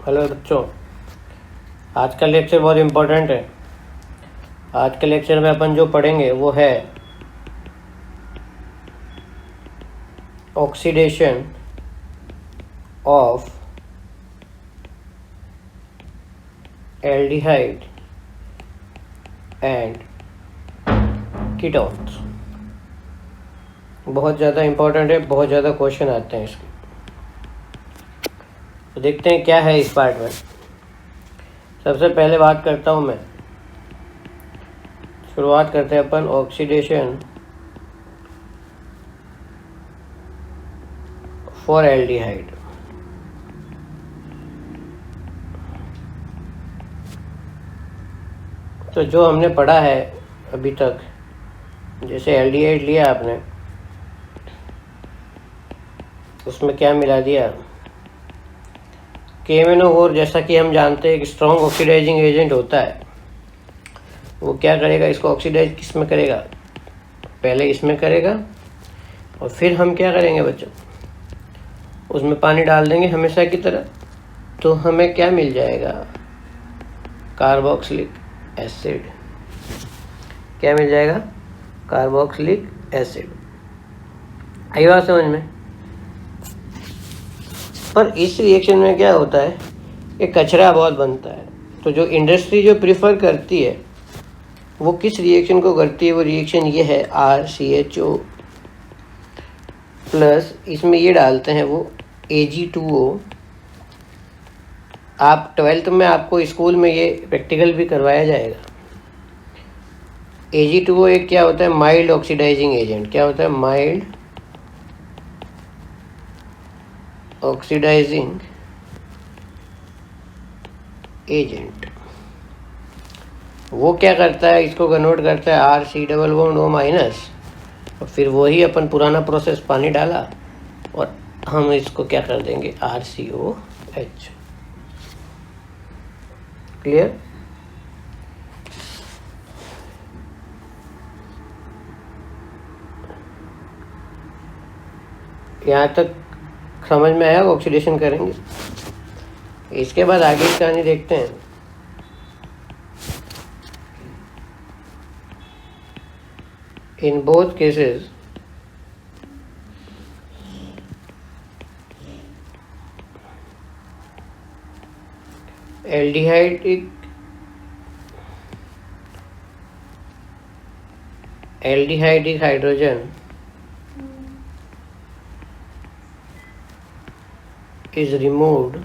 Hello बच्चों, आज का लेक्चर बहुत इम्पोर्टेंट है। आज के लेक्चर में अपन जो पढ़ेंगे वो है oxidation of aldehyde and ketones. बहुत ज़्यादा इम्पोर्टेंट है, बहुत ज़्यादा क्वेश्चन आते हैं इसके। तो देखते हैं क्या है इस पार्ट में। सबसे पहले बात करता हूँ मैं, शुरुआत करते हैं अपन ऑक्सीडेशन फॉर एल्डिहाइड। तो जो हमने पढ़ा है अभी तक, जैसे एल्डिहाइड लिया आपने, उसमें क्या मिला दिया, KMnO4। जैसा कि हम जानते हैं एक स्ट्रॉन्ग ऑक्सीडाइजिंग एजेंट होता है। वो क्या करेगा, इसको ऑक्सीडाइज किस में करेगा, पहले इसमें करेगा और फिर हम क्या करेंगे बच्चों, उसमें पानी डाल देंगे हमेशा की तरह। तो हमें क्या मिल जाएगा, कार्बोक्सिलिक एसिड। क्या मिल जाएगा, कार्बोक्सिलिक एसिड। आई बात समझ में। पर इस रिएक्शन में क्या होता है, एक कचरा बहुत बनता है। तो जो इंडस्ट्री जो प्रिफर करती है वो किस रिएक्शन को करती है, वो रिएक्शन ये है RCHO प्लस इसमें ये डालते हैं वो Ag2O। आप 12th में आपको स्कूल में ये प्रैक्टिकल भी करवाया जाएगा। Ag2O एक क्या होता है, माइल्ड ऑक्सीडाइजिंग एजेंट। क्या होता है, माइल्ड ऑक्सीडाइजिंग एजेंट। वो क्या करता है, इसको कन्वर्ट करता है RC≡O-, और फिर वही अपन पुराना प्रोसेस, पानी डाला और हम इसको क्या कर देंगे, RCOH। क्लियर। यहाँ तक समझ में आया। ऑक्सीडेशन करेंगे, इसके बाद आगे की कहानी देखते हैं। In both cases, aldehydic hydrogen is removed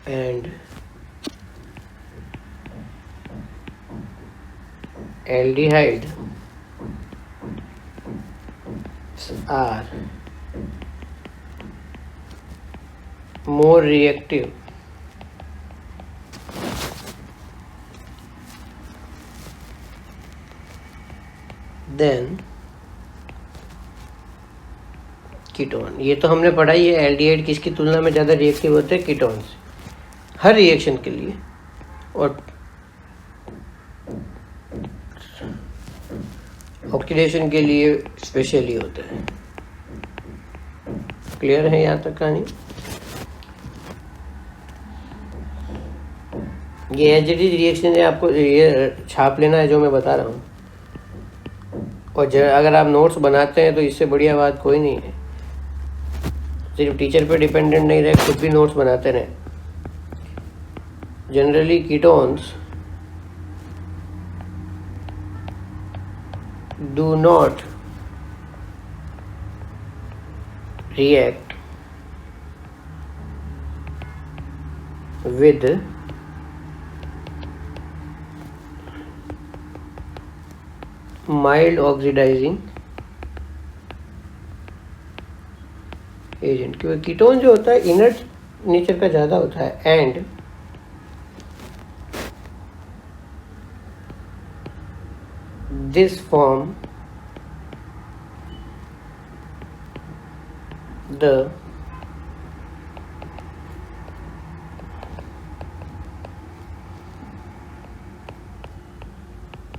and aldehydes are more reactive than ketone. ये तो हमने पढ़ा ही है, एल्डिहाइड किसकी तुलना में ज़्यादा रिएक्टिव होते हैं, कीटोन से, हर रिएक्शन के लिए। और ऑक्सीडेशन के लिए स्पेशली होते हैं। क्लियर है यहाँ तक कहानी। ये एज इट इज रिएक्शन है, आपको ये छाप लेना है जो मैं बता रहा हूँ। और अगर आप नोट्स बनाते हैं तो इससे बढ़िया बात कोई नहीं है। सिर्फ टीचर पे डिपेंडेंट नहीं रहे, खुद भी नोट्स बनाते रहे। Generally ketones do not react with mild oxidizing agent, क्योंकि कीटोन जो होता है इनर्ट नेचर का ज़्यादा होता है। And this form the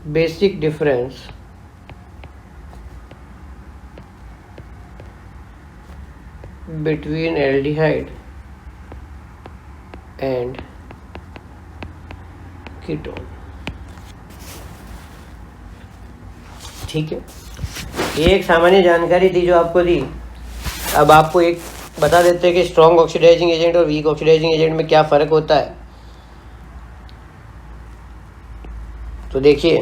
basic difference between aldehyde and ketone. ठीक है, ये एक सामान्य जानकारी थी जो आपको दी। अब आपको एक बता देते हैं कि स्ट्रॉन्ग ऑक्सीडाइजिंग एजेंट और वीक ऑक्सीडाइजिंग एजेंट में क्या फ़र्क होता है। तो देखिए,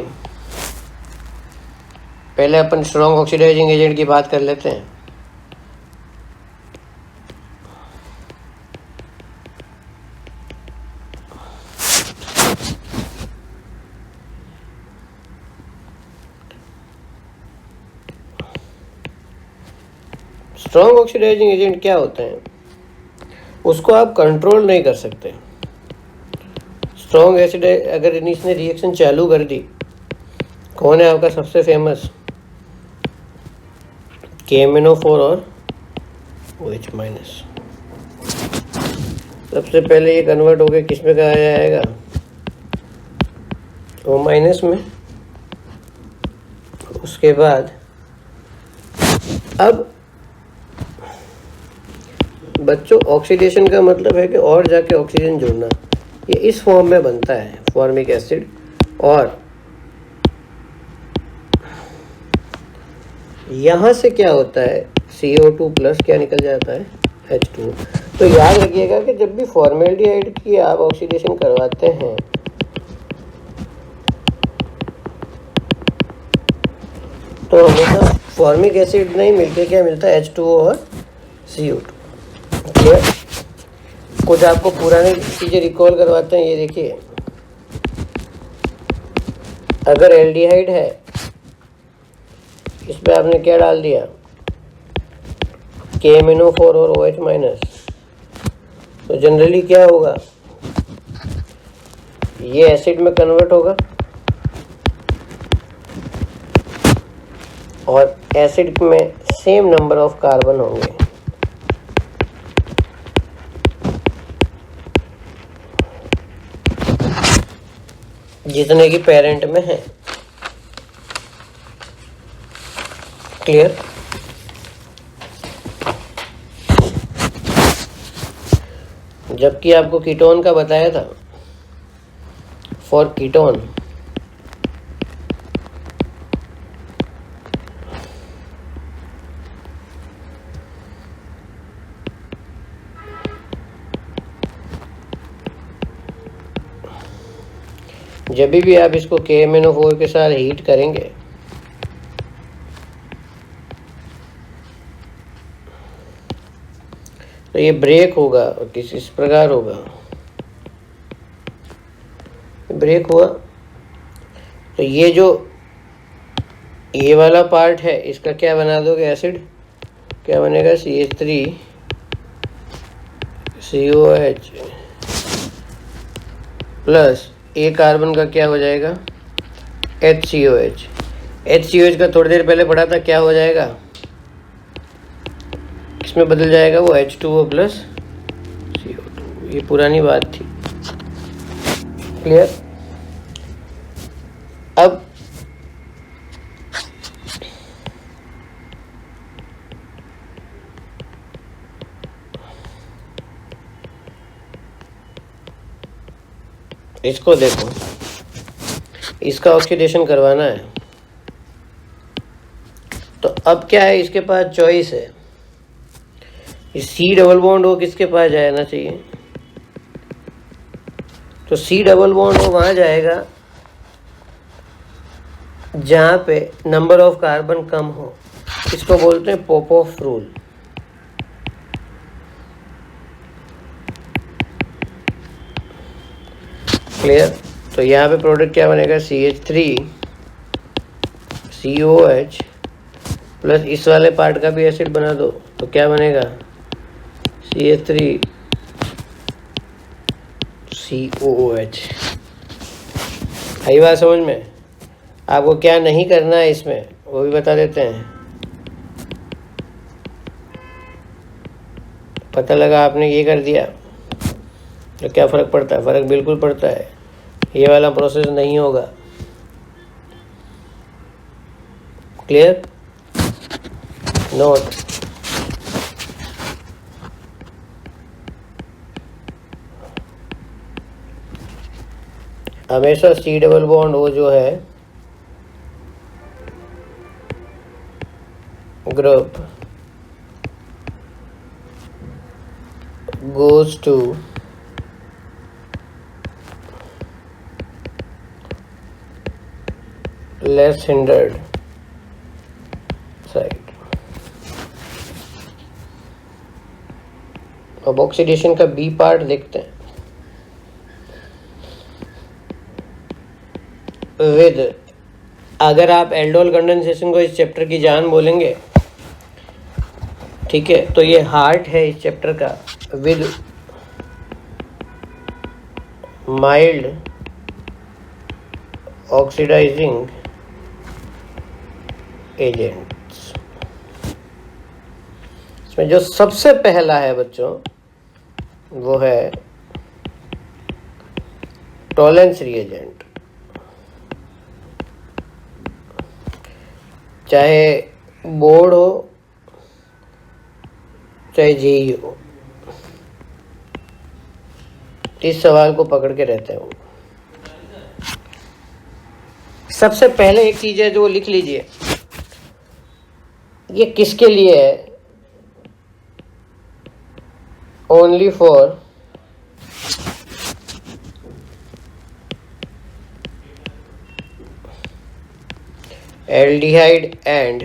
पहले अपन स्ट्रॉन्ग ऑक्सीडाइजिंग एजेंट की बात कर लेते हैं। स्ट्रॉन्ग ऑक्सीडाइजिंग एजेंट क्या होते हैं, उसको आप कंट्रोल नहीं कर सकते। स्ट्रॉन्ग एसिड अगर इसने रिएक्शन चालू कर दी, कौन है आपका सबसे फेमस, KMnO4 और OH माइनस। सबसे पहले ये कन्वर्ट होकर किस में कहा जाएगा, O माइनस में। उसके बाद अब बच्चों, ऑक्सीडेशन का मतलब है कि और जाके ऑक्सीजन जोड़ना। ये इस फॉर्म में बनता है फॉर्मिक एसिड, और यहाँ से क्या होता है, CO2 प्लस क्या निकल जाता है, H2। तो याद रखिएगा कि जब भी फॉर्मेल्डिहाइड की आप ऑक्सीडेशन करवाते हैं तो हमेशा फॉर्मिक एसिड नहीं मिलके क्या मिलता है, H2O और CO2। क्लियर। कुछ आपको पुरानी चीज़ें रिकॉल करवाते हैं। ये देखिए, अगर एल्डिहाइड है, इस पे आपने क्या डाल दिया, KMnO4 और OH माइनस, तो जनरली क्या होगा, ये एसिड में कन्वर्ट होगा और एसिड में सेम नंबर ऑफ कार्बन होंगे। जितने की पेरेंट में है। क्लियर। जबकि आपको कीटोन का बताया था, फॉर कीटोन जब भी आप इसको KMnO4 के साथ हीट करेंगे तो ये ब्रेक होगा और इस प्रकार होगा। ब्रेक हुआ तो ये वाला पार्ट है, इसका क्या बना दोगे, एसिड। क्या बनेगा, CH3COH प्लस ए कार्बन का क्या हो जाएगा, HCOH। HCOH का थोड़ी देर पहले पढ़ा था, क्या हो जाएगा, इसमें बदल जाएगा वो H2O प्लस CO2। ये पुरानी बात थी। क्लियर। अब इसको देखो, इसका ऑक्सीडेशन करवाना है तो अब क्या है, इसके पास चॉइस है। C डबल बॉन्ड हो किसके पास जाना चाहिए, तो C डबल बॉन्ड हो वहां जाएगा जहां पे नंबर ऑफ कार्बन कम हो। इसको बोलते हैं पॉपोफ रूल। क्लियर। तो यहाँ पे प्रोडक्ट क्या बनेगा, CH3COH प्लस इस वाले पार्ट का भी एसिड बना दो तो क्या बनेगा, CH3COOH। आई बात समझ में। आपको क्या नहीं करना है इसमें वो भी बता देते हैं। पता लगा आपने ये कर दिया तो क्या फ़र्क पड़ता है, फ़र्क बिल्कुल पड़ता है। ये वाला प्रोसेस नहीं होगा। क्लियर। नोट, हमेशा C डबल बॉन्ड O जो है group goes to less hindered side. अब ऑक्सीडेशन का बी पार्ट देखते हैं। विद अगर आप एल्डोल कंडेंसेशन को इस चैप्टर की जान बोलेंगे, ठीक है, तो ये हार्ट है इस चैप्टर का। विद माइल्ड ऑक्सीडाइजिंग एजेंट्स, इसमें जो सबसे पहला है बच्चों वो है टॉलेंस रिएजेंट। चाहे बोर्ड हो चाहे जेई हो, इस सवाल को पकड़ के रहते हो। सबसे पहले एक चीज है जो लिख लीजिए, ये किसके लिए है? Only for aldehyde and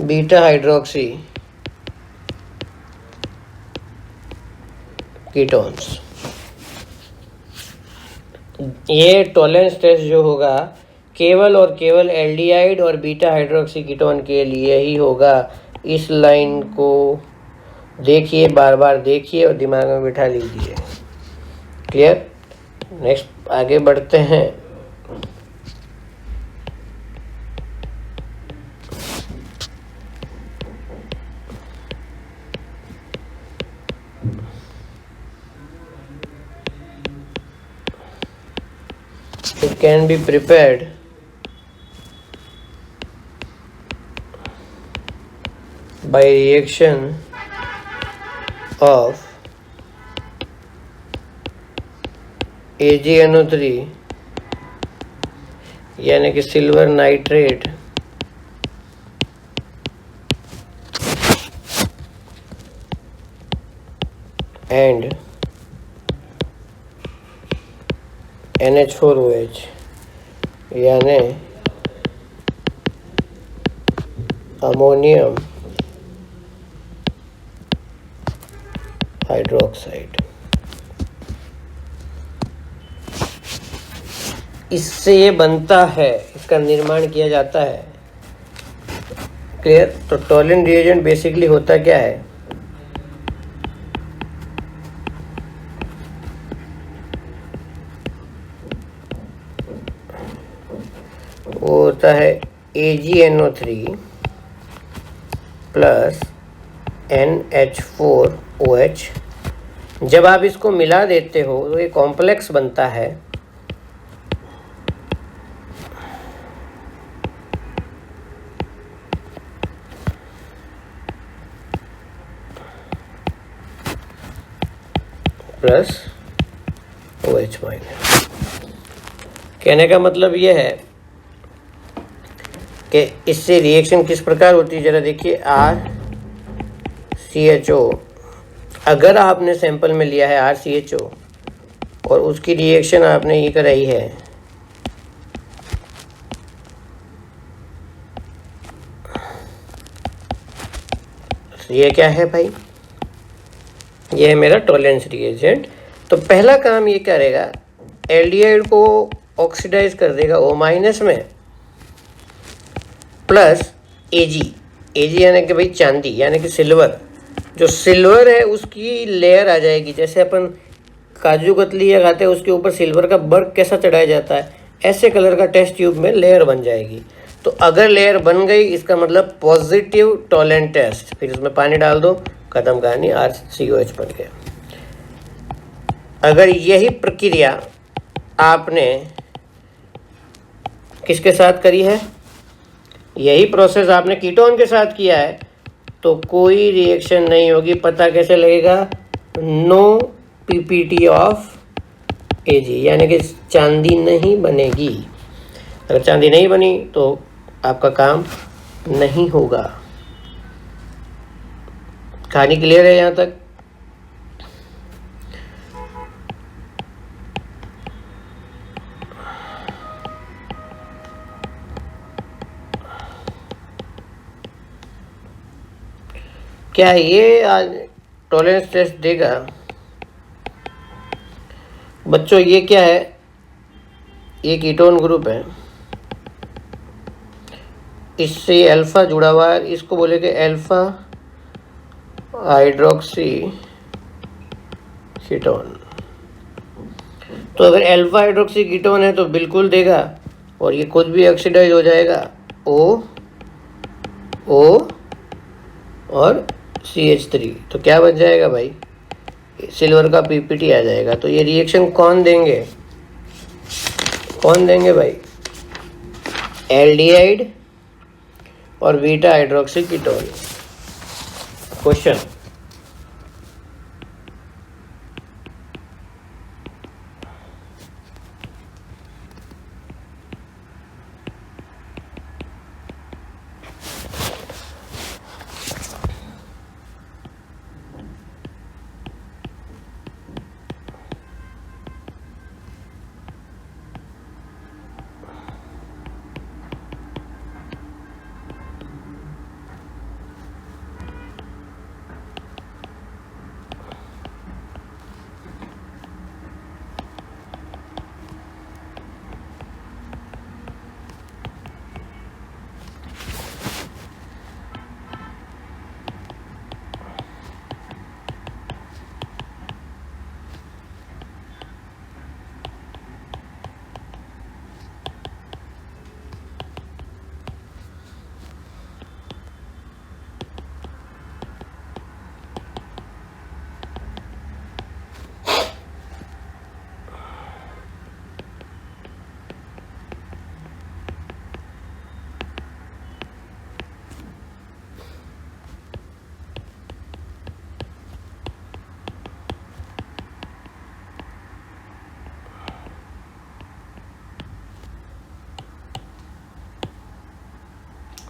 beta hydroxy ketones. ये टॉलेंस टेस्ट जो होगा केवल और केवल एल्डिहाइड और बीटा हाइड्रोक्सी कीटोन के लिए ही होगा। इस लाइन को देखिए, बार बार देखिए और दिमाग में बिठा लीजिए। क्लियर? नेक्स्ट आगे बढ़ते हैं। It can be prepared by reaction of AgNO3 यानी कि सिल्वर नाइट्रेट एंड NH4OH यानी अमोनियम हाइड्रोक्साइड। इससे ये बनता है, इसका निर्माण किया जाता है। क्लियर? तो टॉलेंट रिएजेंट बेसिकली होता क्या है? वो होता है AgNO3 प्लस NH4OH। जब आप इसको मिला देते हो तो ये कॉम्प्लेक्स बनता है प्लस OH माइनस। कहने का मतलब ये है कि इससे रिएक्शन किस प्रकार होती है, जरा देखिए। RCHO, अगर आपने सैंपल में लिया है RCHO और उसकी रिएक्शन आपने ये कराई है ये क्या है भाई? ये है मेरा टॉलेंस रिएजेंट। तो पहला काम ये करेगा, एल्डिहाइड को ऑक्सीडाइज कर देगा O माइनस में प्लस Ag यानी कि भाई चांदी यानी कि सिल्वर। जो सिल्वर है उसकी लेयर आ जाएगी, जैसे अपन काजू कतली या खाते हैं उसके ऊपर सिल्वर का बर्क कैसा चढ़ाया जाता है, ऐसे कलर का टेस्ट ट्यूब में लेयर बन जाएगी। तो अगर लेयर बन गई इसका मतलब पॉजिटिव टॉलेंट टेस्ट। फिर इसमें पानी डाल दो, खत्म कहानी, RCOH बन गया। अगर यही प्रक्रिया आपने किसके साथ करी है, यही प्रोसेस आपने कीटोन के साथ किया है, तो कोई रिएक्शन नहीं होगी। पता कैसे लगेगा? नो पीपीटी ऑफ एजी, यानी कि चांदी नहीं बनेगी। अगर चांदी नहीं बनी तो आपका काम नहीं होगा। कहानी क्लियर है यहाँ तक? क्या ये आज टॉलरेंस टेस्ट देगा? बच्चों ये क्या है? ये कीटोन ग्रुप है, इससे अल्फा जुड़ा हुआ है, इसको बोलेंगे अल्फा हाइड्रोक्सी कीटोन। तो अगर अल्फा हाइड्रोक्सी कीटोन है तो बिल्कुल देगा, और ये खुद भी ऑक्सीडाइज हो जाएगा। ओ और CH3, तो क्या बच जाएगा भाई? सिल्वर का पीपीटी आ जाएगा। तो ये रिएक्शन कौन देंगे भाई? एल्डिहाइड और बीटा हाइड्रोक्सी कीटोन। क्वेश्चन,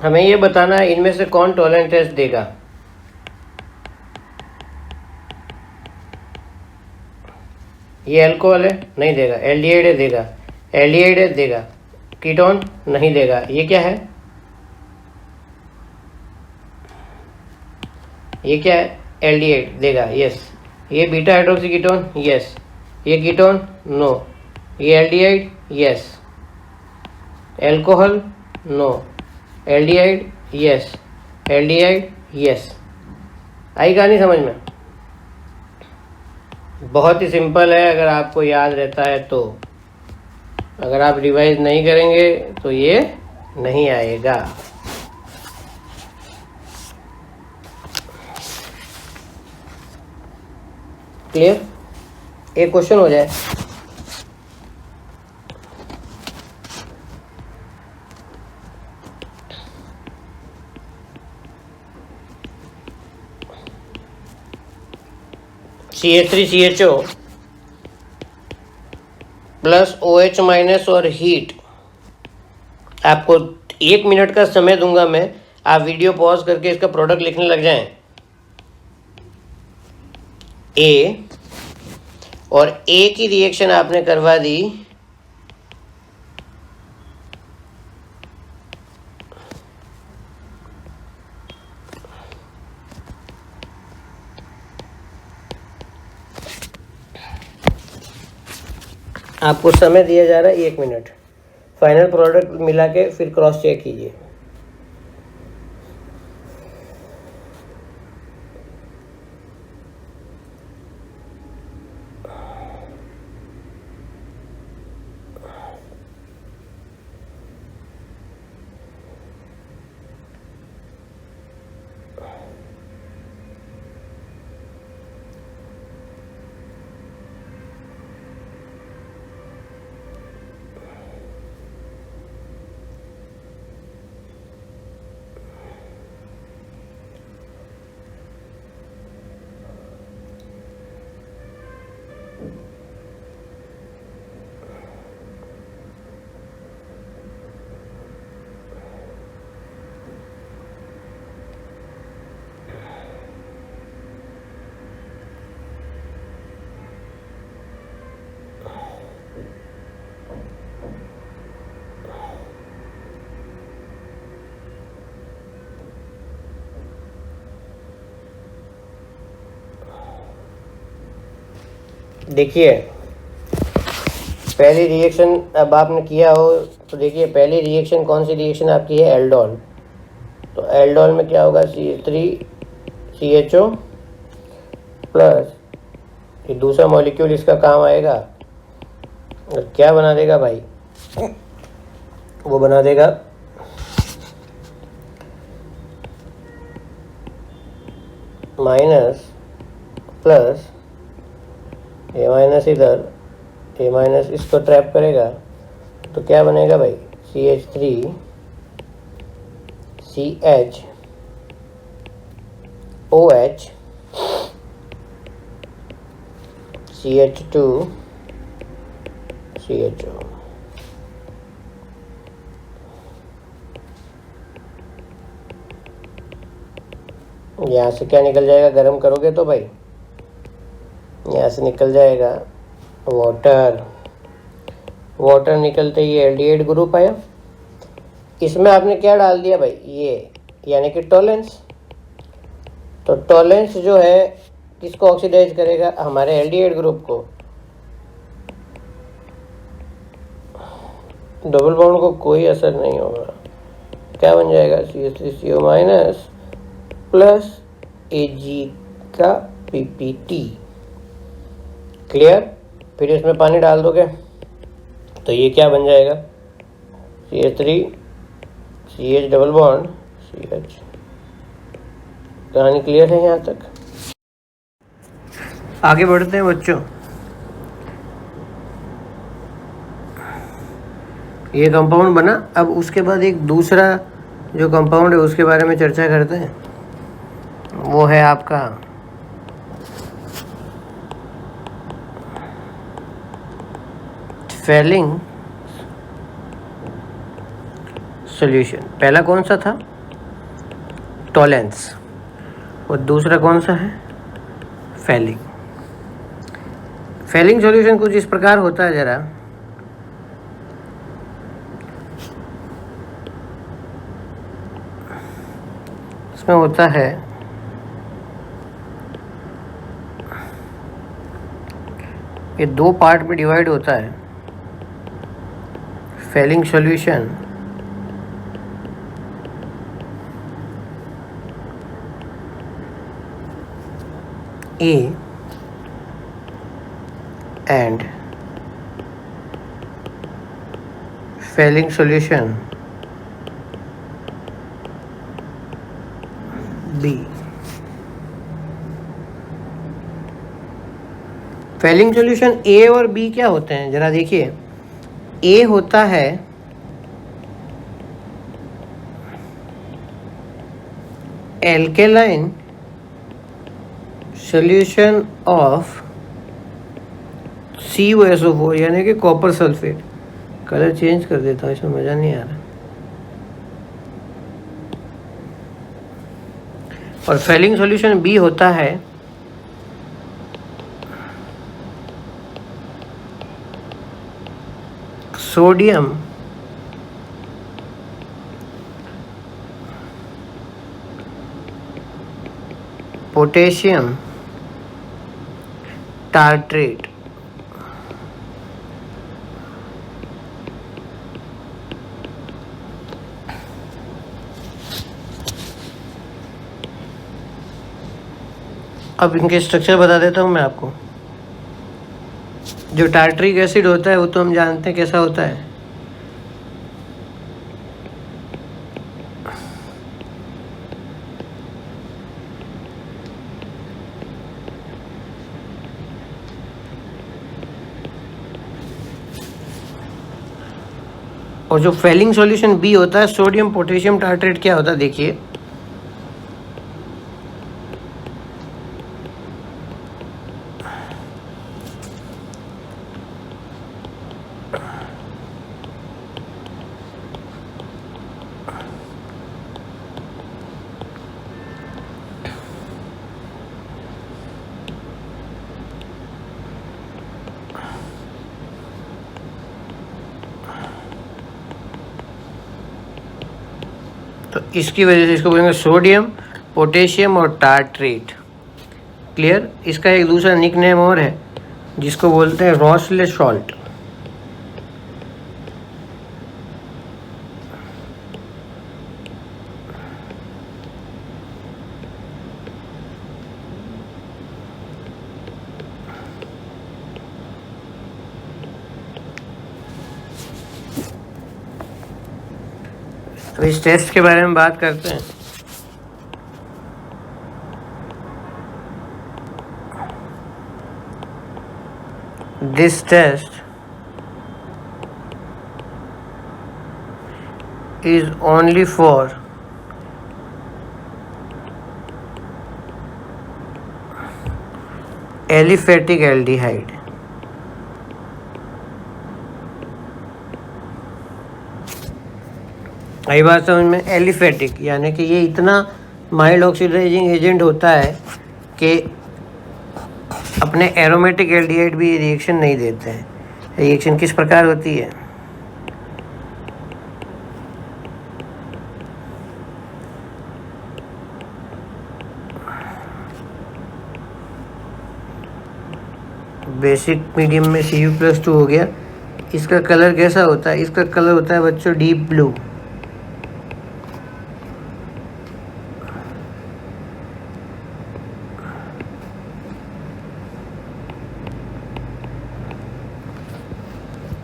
हमें ये बताना है इनमें से कौन टॉलरेंस टेस्ट देगा। ये अल्कोहल है, नहीं देगा। एल्डिहाइड है, देगा। एल्डिहाइड है, देगा। कीटोन नहीं देगा। ये क्या है? ये क्या है? एल्डिहाइड, देगा। यस। ये बीटा हाइड्रोक्सी कीटोन, यस। ये कीटोन, नो। ये aldehyde, yes. Alcohol, no. Aldehyde, yes. Aldehyde, yes. आई कहानी समझ में? बहुत ही सिंपल है अगर आपको याद रहता है तो। अगर आप रिवाइज नहीं करेंगे तो ये नहीं आएगा। क्लियर? एक क्वेश्चन हो जाए। CH3CHO प्लस OH माइनस और हीट। आपको 1 मिनट का समय दूंगा मैं, आप वीडियो पॉज करके इसका प्रोडक्ट लिखने लग जाएं। ए और ए की रिएक्शन आपने करवा दी आपको समय दिया जा रहा है 1 मिनट। फाइनल प्रोडक्ट मिला के फिर क्रॉस चेक कीजिए। देखिए पहली रिएक्शन अब आपने किया हो तो देखिए पहली रिएक्शन कौन सी रिएक्शन आपकी है, एल्डोल। तो एल्डोल में क्या होगा, CH3CHO प्लस ये दूसरा मॉलिक्यूल इसका काम आएगा और क्या बना देगा भाई, वो बना देगा माइनस प्लस ए माइनस इधर, ए माइनस इसको ट्रैप करेगा तो क्या बनेगा भाई, CH3CHOH CH2CHO। यहाँ से क्या निकल जाएगा, गर्म करोगे तो भाई यहाँ से निकल जाएगा वाटर। वाटर निकलते ही एल्डिहाइड ग्रुप आया। इसमें आपने क्या डाल दिया भाई, ये यानी कि टॉलेंस। तो टॉलेंस जो है किसको ऑक्सीडाइज करेगा, हमारे एल्डिहाइड ग्रुप को। डबल बॉन्ड को कोई असर नहीं होगा, क्या बन जाएगा, CH3CO माइनस प्लस Ag का PPT। क्लियर। फिर इसमें पानी डाल दोगे तो ये क्या बन जाएगा, CH3CH डबल बॉन्ड CH। कहानी क्लियर है यहाँ तक। आगे बढ़ते हैं बच्चों। ये कंपाउंड बना, अब उसके बाद एक दूसरा जो कंपाउंड है उसके बारे में चर्चा करते हैं। वो है आपका फेलिंग सॉल्यूशन। पहला कौन सा था, टॉलेंस, और दूसरा कौन सा है, फेलिंग। फेलिंग सॉल्यूशन कुछ इस प्रकार होता है, जरा इसमें होता है ये दो पार्ट में डिवाइड होता है। Fehling solution A and failing solution B। Fehling solution A और B क्या होते हैं, जरा देखिए। A होता है एल्केलाइन सॉल्यूशन ऑफ CuSO4 यानी कि कॉपर सल्फेट। कलर चेंज कर देता हूँ, इसमें मज़ा नहीं आ रहा। और फेलिंग सॉल्यूशन B होता है सोडियम पोटेशियम टार्ट्रेट। अब इनके स्ट्रक्चर बता देता हूँ मैं आपको। जो टार्ट्रिक एसिड होता है वो तो हम जानते हैं कैसा होता है। और जो फेलिंग सॉल्यूशन B होता है सोडियम पोटेशियम टार्ट्रेट, क्या होता है देखिए। तो इसकी वजह से इसको बोलेंगे सोडियम पोटेशियम और टार्ट्रेट। क्लियर। इसका एक दूसरा निक नेम और है जिसको बोलते हैं रॉसलेस सॉल्ट। तो इस टेस्ट के बारे में बात करते हैं। This test is only for aliphatic aldehyde. आई बात समझ में? एलिफेटिक यानी कि ये इतना माइल्ड ऑक्सीडाइजिंग एजेंट होता है कि अपने एरोमेटिक एल्डिहाइड भी ये रिएक्शन नहीं देते हैं। रिएक्शन किस प्रकार होती है? बेसिक मीडियम में Cu+2 हो गया। इसका कलर कैसा होता है? इसका कलर होता है बच्चों डीप ब्लू।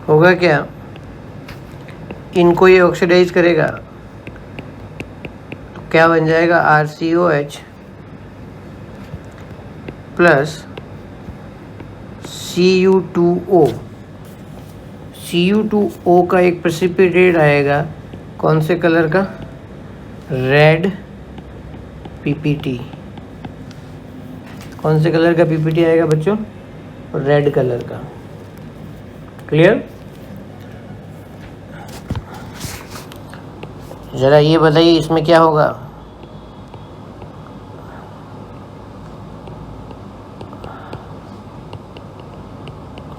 होगा क्या? इनको ये ऑक्सीडाइज करेगा तो क्या बन जाएगा? RCOH plus Cu2O। Cu2O का एक प्रेसिपिटेट आएगा, कौन से कलर का? Red PPT। कौन से कलर का PPT आएगा बच्चों? रेड कलर का। क्लियर? जरा ये बताइए इसमें क्या होगा?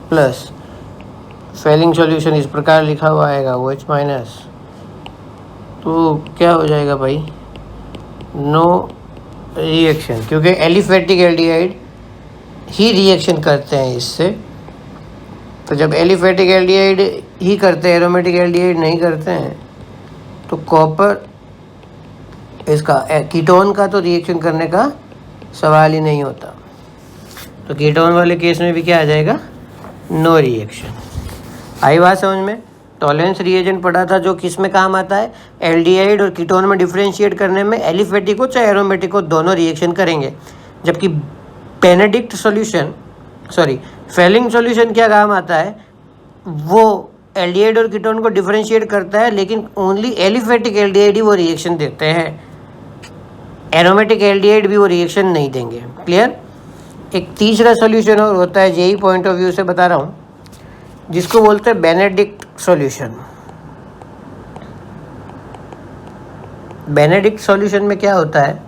प्लस फेलिंग सॉल्यूशन इस प्रकार लिखा हुआ आएगा OH-। तो क्या हो जाएगा भाई? नो रिएक्शन, क्योंकि एलिफेटिक एल्डिहाइड ही रिएक्शन करते हैं इससे। तो जब एलिफेटिक एल्डिहाइड ही करते हैं, एरोमेटिक एल्डिहाइड नहीं करते हैं, तो कॉपर इसका कीटोन का तो रिएक्शन करने का सवाल ही नहीं होता। तो कीटोन वाले केस में भी क्या आ जाएगा? No reaction. आई बात समझ में? टॉलरेंस रिएजेंट पढ़ा था जो किस में काम आता है? एल्डिहाइड और कीटोन में डिफरेंशिएट करने में एलिफेटिक हो चाहे एरोमेटिक हो, दोनों रिएक्शन करेंगे। जबकि बेनेडिक्ट सॉल्यूशन फेलिंग सॉल्यूशन क्या काम आता है? वो एल्डिहाइड और कीटोन को डिफरेंशिएट करता है, लेकिन ओनली एलिफेटिक एल्डिहाइड ही वो रिएक्शन देते हैं। एरोमेटिक एल्डिहाइड भी वो रिएक्शन नहीं देंगे। क्लियर? एक तीसरा सॉल्यूशन और होता है, जेई पॉइंट ऑफ व्यू से बता रहा हूँ, जिसको बोलते हैं बेनेडिक्ट सॉल्यूशन। बेनेडिक्ट सॉल्यूशन में क्या होता है?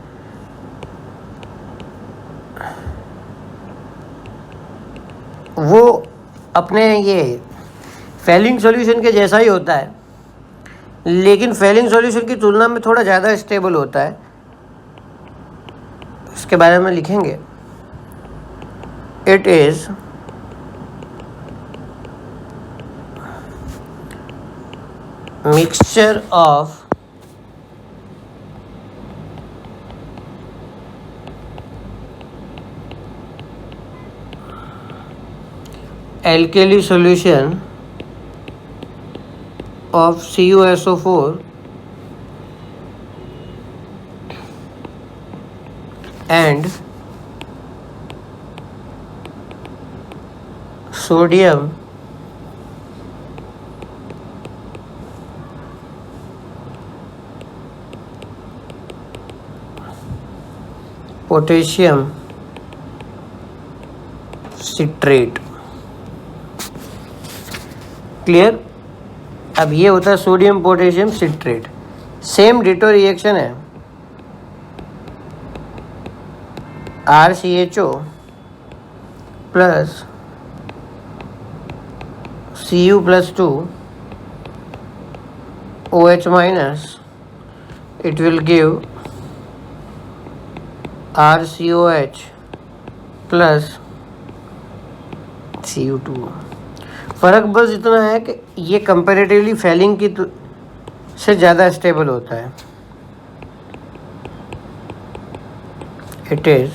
वो अपने ये फेलिंग सॉल्यूशन के जैसा ही होता है, लेकिन फेलिंग सॉल्यूशन की तुलना में थोड़ा ज़्यादा स्टेबल होता है। इसके बारे में लिखेंगे। It is mixture of alkali solution of CuSO4 and sodium potassium citrate। Clear? अब ये होता है sodium potassium citrate. Same ditto reaction है, RCHO plus Cu+2 OH-, it will give RCOH plus HCU2। फ़र्क बस इतना है कि ये कंपैरेटिवली फैलिंग की से ज़्यादा स्टेबल होता है। It is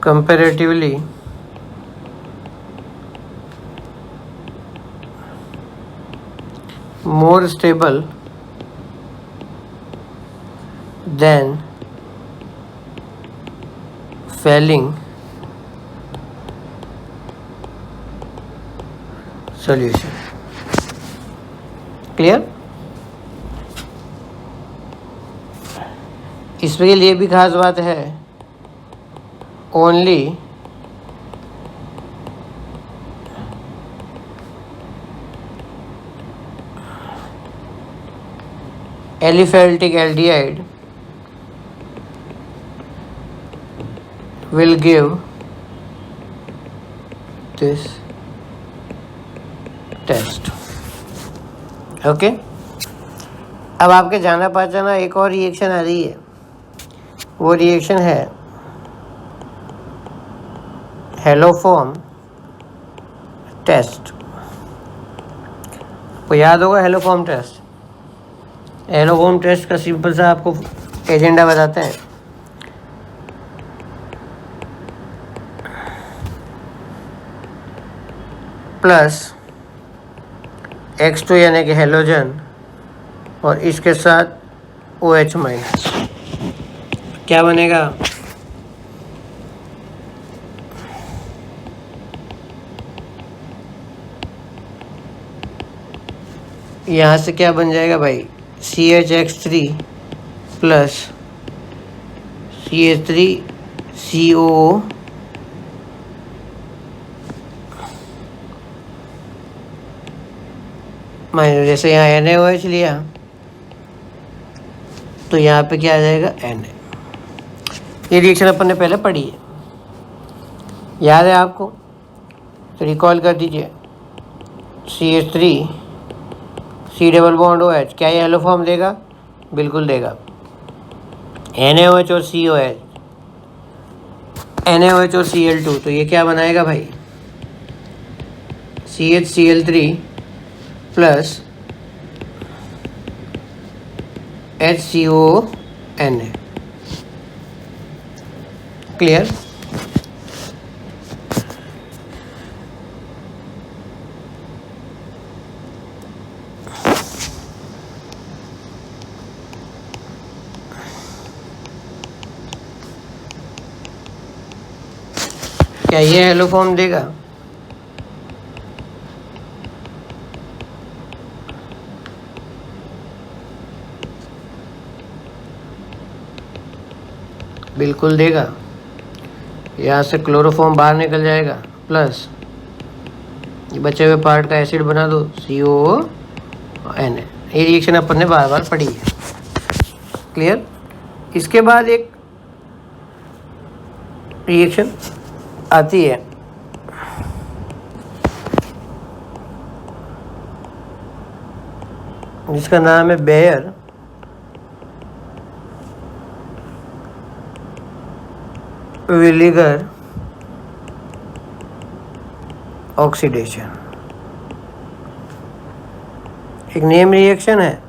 comparatively more stable than failing solution। Clear? इसके लिए भी खास बात है, only aliphatic aldehyde will give this test। Okay, अब आपके जाना पहचाना एक और रिएक्शन आ रही है, वो रिएक्शन है हेलोफॉर्म टेस्ट। आपको याद होगा हेलोफॉर्म टेस्ट। हेलोफॉर्म टेस्ट का सिंपल सा आपको एजेंडा बताते हैं। प्लस X2 यानी कि हेलोजन और इसके साथ OH माइनस, क्या बनेगा? यहाँ से क्या बन जाएगा भाई? CHX3 प्लस CH3COO माइनस, जैसे यहाँ NaOH लिया तो यहाँ पे क्या आ जाएगा? Na। ये रिएक्शन अपन ने पहले पढ़ी है, याद है आपको? तो रिकॉल कर दीजिए। CH3 C double bond OH, क्या ये हेलोफॉर्म देगा? बिल्कुल देगा। NaOH और COH, NaOH और Cl2, तो ये क्या बनाएगा भाई? CHCl3 plus HCONA। क्लियर? क्या ये हेलोफॉर्म देगा? बिल्कुल देगा। यहाँ से क्लोरोफॉर्म बाहर निकल जाएगा, प्लस ये बचे हुए पार्ट का एसिड बना दो COONA। ये रिएक्शन अपन ने बार बार पढ़ी है। क्लियर? इसके बाद एक रिएक्शन आती है जिसका नाम है बेयर विनेगर ऑक्सीडेशन। एक नेम रिएक्शन है।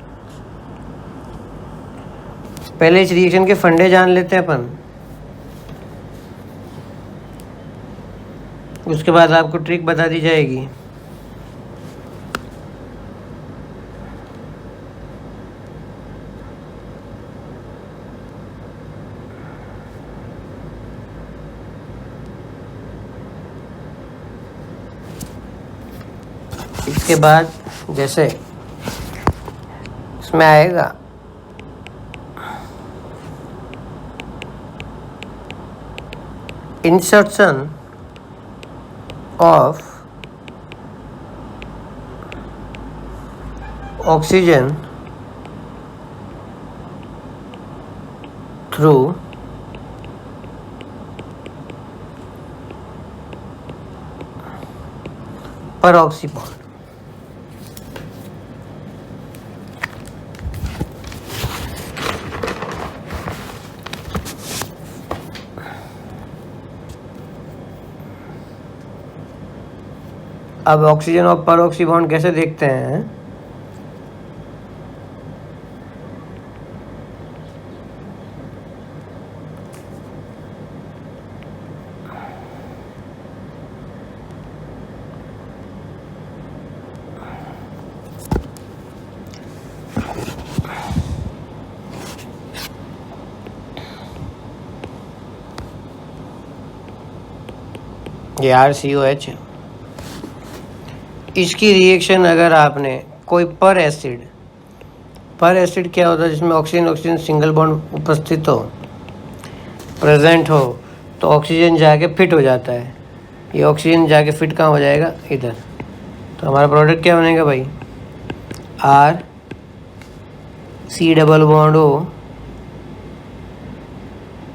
पहले इस रिएक्शन के फंडे जान लेते हैं अपन, उसके बाद आपको ट्रिक बता दी जाएगी। इसके बाद जैसे इसमें आएगा insertion of oxygen through peroxy bond। अब ऑक्सीजन और पर ऑक्सी बॉन्ड कैसे देखते हैं? ये RCOH है। इसकी रिएक्शन अगर आपने कोई पर एसिड क्या होता है जिसमें ऑक्सीजन ऑक्सीजन सिंगल बॉन्ड उपस्थित हो, प्रेजेंट हो, तो ऑक्सीजन जाके फिट हो जाता है। ये ऑक्सीजन जाके फिट कहाँ हो जाएगा? इधर। तो हमारा प्रोडक्ट क्या बनेगा भाई? RC double bond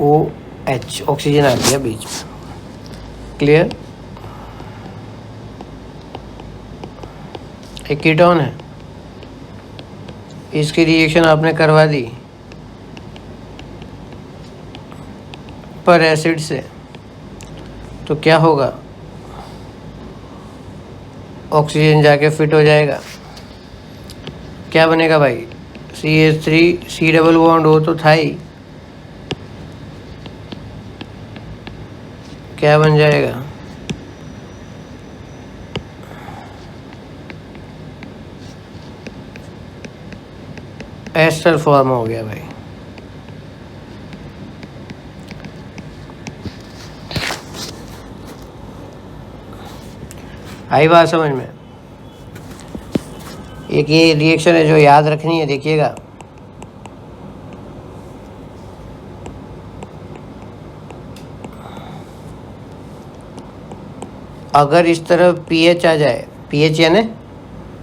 OH, oxygen आ गया बीच में। क्लियर? एक कीटोन है, इसकी रिएक्शन आपने करवा दी पर एसिड से, तो क्या होगा? ऑक्सीजन जाके फिट हो जाएगा। क्या बनेगा भाई? CH3 डबल बॉन्ड O तो था ही, क्या बन जाएगा? एस्टर फॉर्म हो गया भाई। आई बात समझ में? एक ये रिएक्शन है जो याद रखनी है, देखिएगा। अगर इस तरफ पीएच आ जाए, पीएच यानी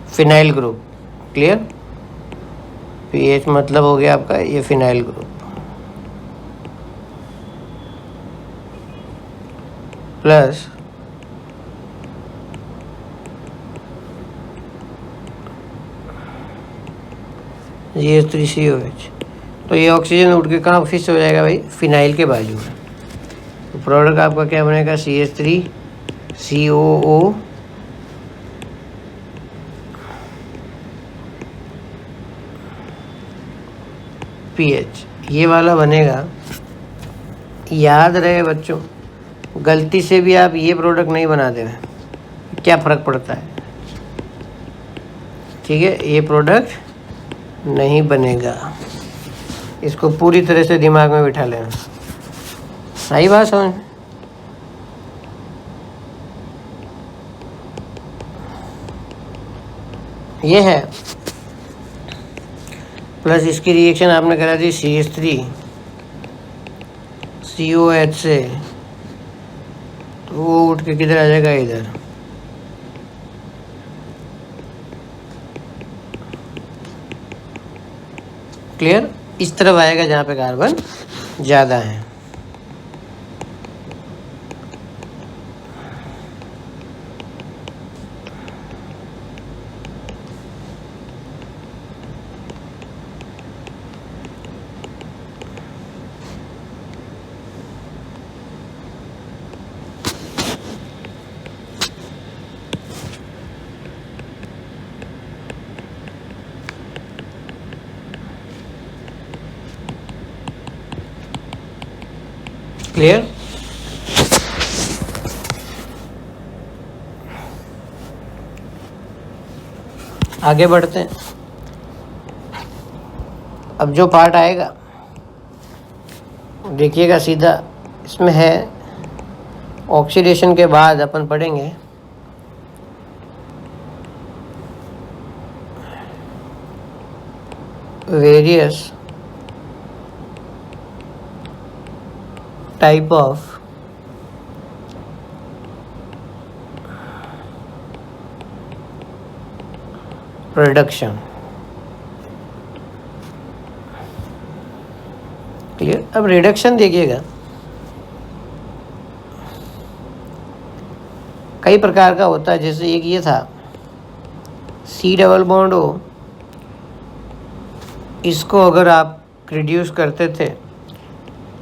फिनाइल ग्रुप, क्लियर? पीएच मतलब हो गया आपका ये फिनाइल ग्रुप, प्लस CH3COH, तो ये ऑक्सीजन उठ के कहाँ फिक्स हो जाएगा भाई? फिनाइल के बाजू में। तो प्रोडक्ट आपका क्या बनेगा? CH3COO PH, ये वाला बनेगा। याद रहे बच्चों, गलती से भी आप ये प्रोडक्ट नहीं बना दें, क्या फ़र्क पड़ता है? ठीक है, ये प्रोडक्ट नहीं बनेगा। इसको पूरी तरह से दिमाग में बिठा लेना। सही बात समझ? ये है, प्लस इसकी रिएक्शन आपने करा दी CH3COH से, तो वो उठ के किधर आ जाएगा? इधर। क्लियर? इस तरफ आएगा जहाँ पे कार्बन ज़्यादा है। क्लियर? आगे बढ़ते हैं। अब जो पार्ट आएगा देखिएगा, सीधा इसमें है ऑक्सीडेशन के बाद अपन पढ़ेंगे various type of reduction. Clear? अब रिडक्शन देखिएगा, कई प्रकार का होता है। जैसे एक ये था C डबल बॉन्ड O, इसको अगर आप रिड्यूस करते थे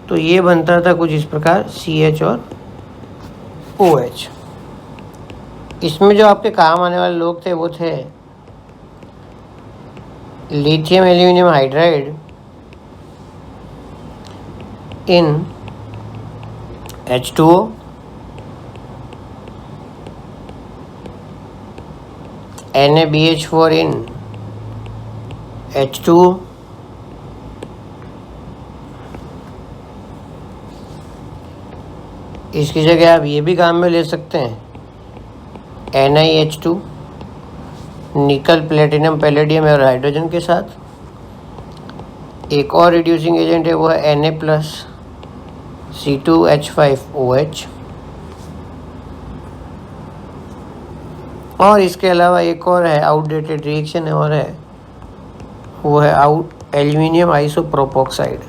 तो ये बनता था कुछ इस प्रकार CH और OH। इसमें जो आपके काम आने वाले लोग थे वो थे lithium aluminium hydride in H2O, NaBH4 in H2O, इसकी जगह आप ये भी काम में ले सकते हैं NiH2 निकल प्लेटिनम पैलेडियम और हाइड्रोजन के साथ। एक और रिड्यूसिंग एजेंट है वो है Na+C2H5OH। और इसके अलावा एक और है आउटडेटेड रिएक्शन है और है वो है एल्यूमिनियम आइसोप्रोपोक्साइड।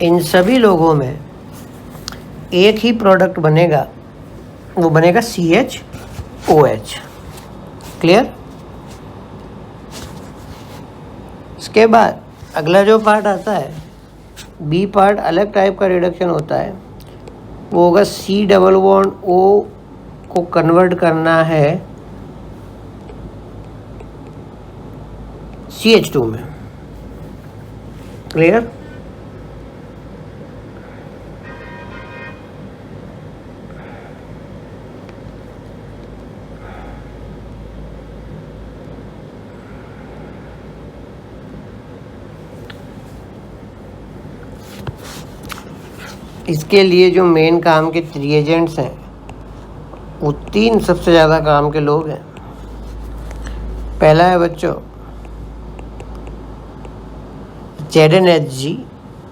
इन सभी लोगों में एक ही प्रोडक्ट बनेगा, वो बनेगा CHOH। क्लियर? इसके बाद अगला जो पार्ट आता है बी पार्ट, अलग टाइप का रिडक्शन होता है, वो होगा C+O को कन्वर्ट करना है CH2 में। क्लियर? इसके लिए जो मेन काम के रिएजेंट्स हैं वो 3 सबसे ज़्यादा काम के लोग हैं। पहला है बच्चों ZnHg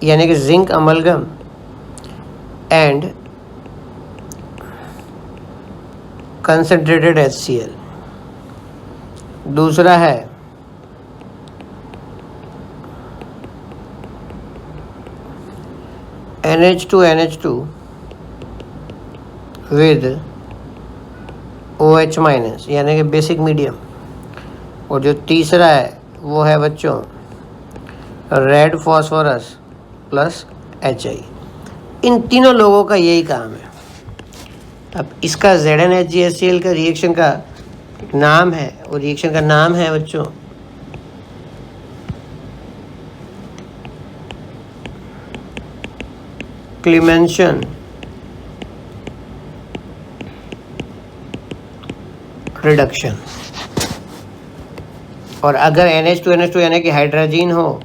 यानी कि zinc amalgam and concentrated HCl। दूसरा है NH2 विद OH- यानी कि बेसिक मीडियम। और जो तीसरा है वो है बच्चों रेड फॉस्फोरस प्लस HI। इन तीनों लोगों का यही काम है। अब इसका ZnHgHCl का रिएक्शन का नाम है, वो रिएक्शन का नाम है बच्चों क्लीमेंशन रिडक्शन। और अगर NH2 यानी कि हाइड्रोजन हो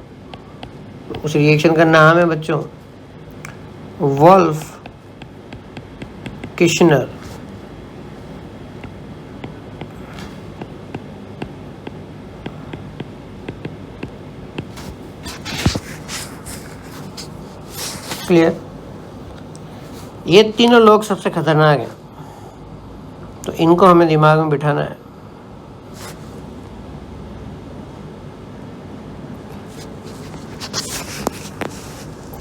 तो उस रिएक्शन का नाम है बच्चों वोल्फ किश्नर क्लियर? ये तीनों लोग सबसे खतरनाक हैं, तो इनको हमें दिमाग में बिठाना है।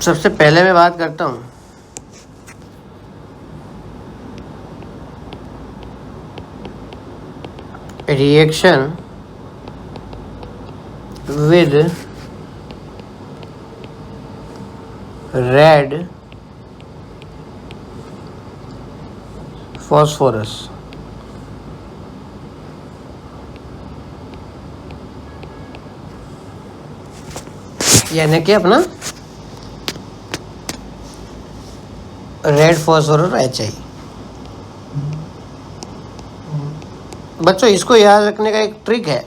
सबसे पहले मैं बात करता हूँ रिएक्शन विद रेड फॉस्फोरस। यानी कि अपना रेड फॉस्फोरस HI। बच्चों इसको याद रखने का एक ट्रिक है।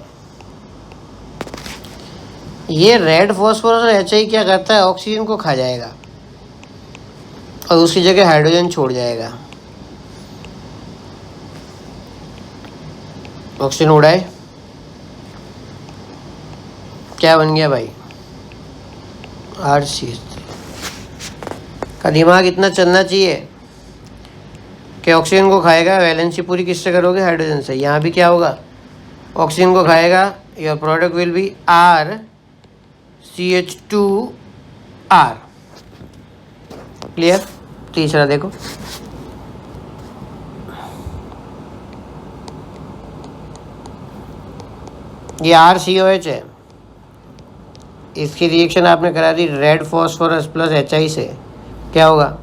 ये रेड फॉस्फोरस HI क्या करता है, ऑक्सीजन को खा जाएगा और उसकी जगह हाइड्रोजन छोड़ जाएगा। ऑक्सीजन उड़ाए, क्या बन गया भाई, RCH3। का दिमाग इतना चलना चाहिए कि ऑक्सीजन को खाएगा, वैलेंसी पूरी किससे करोगे, हाइड्रोजन से। यहाँ भी क्या होगा, ऑक्सीजन को खाएगा, your product will be RCH2R। Clear? तीसरा देखो, ये RCOH है, इसकी रिएक्शन आपने करा दी रेड फॉस्फोरस प्लस HI से, क्या होगा?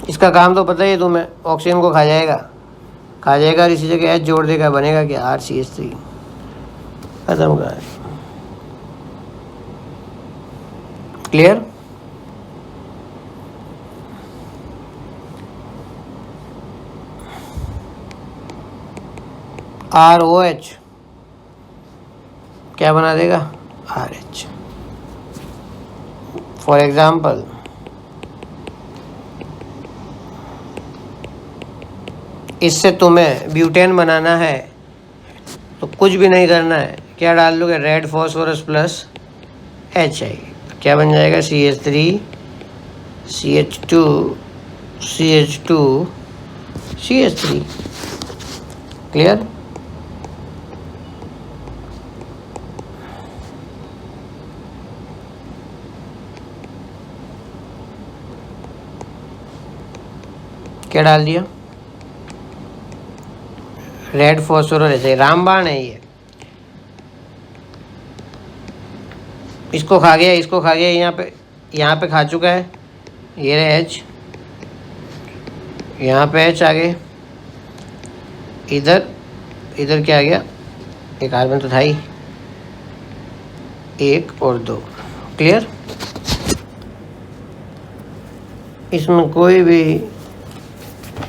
इसका काम तो पता ही है तुम्हें, ऑक्सीजन को खा जाएगा और इसी जगह H जोड़ देगा, बनेगा क्या? RCH3, खत्म का है। क्लियर? ROH क्या बना देगा? RH। फॉर एग्जाम्पल इससे तुम्हें ब्यूटेन बनाना है तो कुछ भी नहीं करना है, क्या डाल दोगे? रेड फॉस्फोरस प्लस HI, क्या बन जाएगा? CH3 CH2 CH2 CH3। Clear? क्या डाल दिया? रेड फॉस्फोरस HI, रामबाण है ये, इसको खा गया, इसको खा गया, यहाँ पे खा चुका है, ये रहे H, यहाँ पे H आ गए, इधर क्या आ गया? एक कार्बन तो था ही, 1 और 2। क्लियर? इसमें कोई भी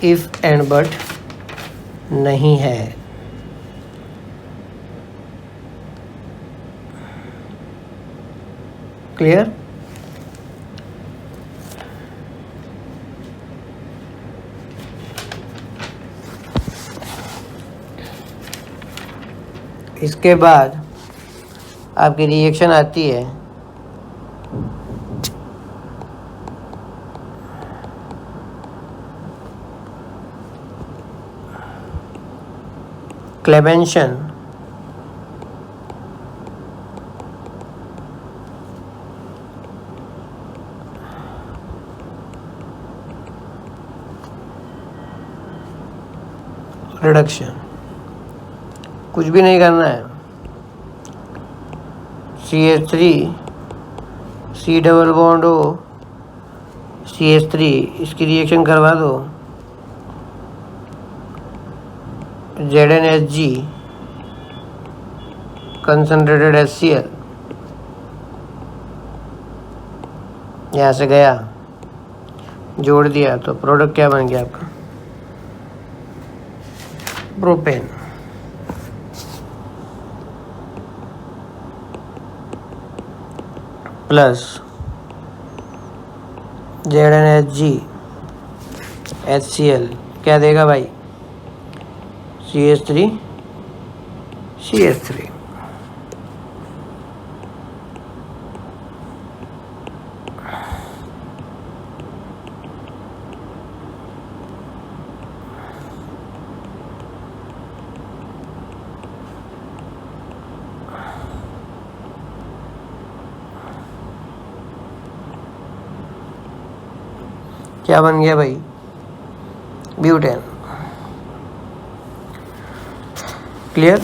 इफ एंड बट नहीं है। क्लियर? इसके बाद आपकी रिएक्शन आती है क्लेवेंशन रिडक्शन। कुछ भी नहीं करना है, CH3 C double bond O CH3, इसकी रिएक्शन करवा दो, ZnHG कंसनट्रेटेड HCl, यहाँ से गया, जोड़ दिया, तो प्रोडक्ट क्या बन गया आपका? प्रोपेन। प्लस ZnHG HCl क्या देगा भाई? CH3 CH3। क्या बन गया भाई? ब्यूटेन। क्लियर?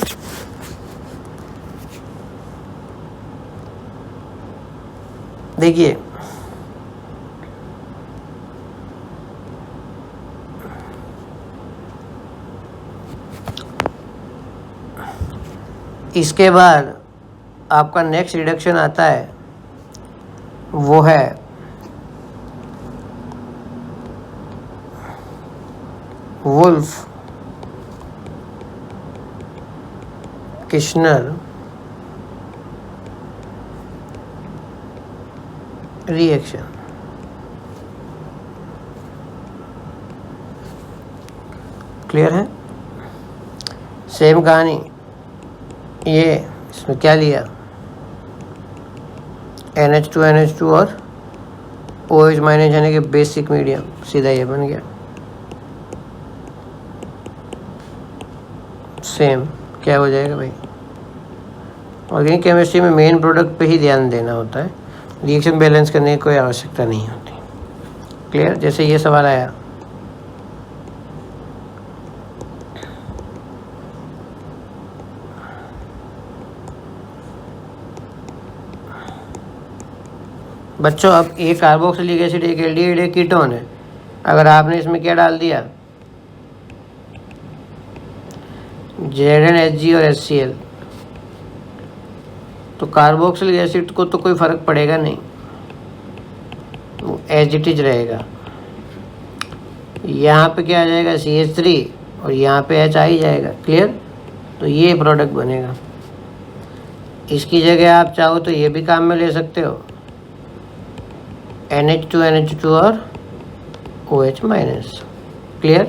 देखिए इसके बाद आपका नेक्स्ट रिडक्शन आता है, वो है वुल्फ किश्नर रिएक्शन। क्लियर है? सेम कहानी, ये इसमें क्या लिया? NH2 और OH माइनस यानी कि बेसिक मीडियम, सीधा ये बन गया। सेम क्या हो जाएगा भाई? ऑर्गेनिक केमिस्ट्री में मेन प्रोडक्ट पे ही ध्यान देना होता है, रिएक्शन बैलेंस करने की कोई आवश्यकता नहीं होती। क्लियर? जैसे ये सवाल आया, बच्चों अब एक कार्बोक्सिलिक एसिड एक एल्डिहाइड एक कीटोन है, अगर आपने इसमें क्या डाल दिया ZnHg और HCl, तो कार्बोक्सिलिक एसिड को तो कोई फर्क पड़ेगा नहीं, वो एज इट इज रहेगा। यहाँ पे क्या आ जाएगा CH3 और यहाँ पे H आ ही जाएगा। क्लियर? तो ये प्रोडक्ट बनेगा। इसकी जगह आप चाहो तो ये भी काम में ले सकते हो, NH2 NH2 और OH-। क्लियर?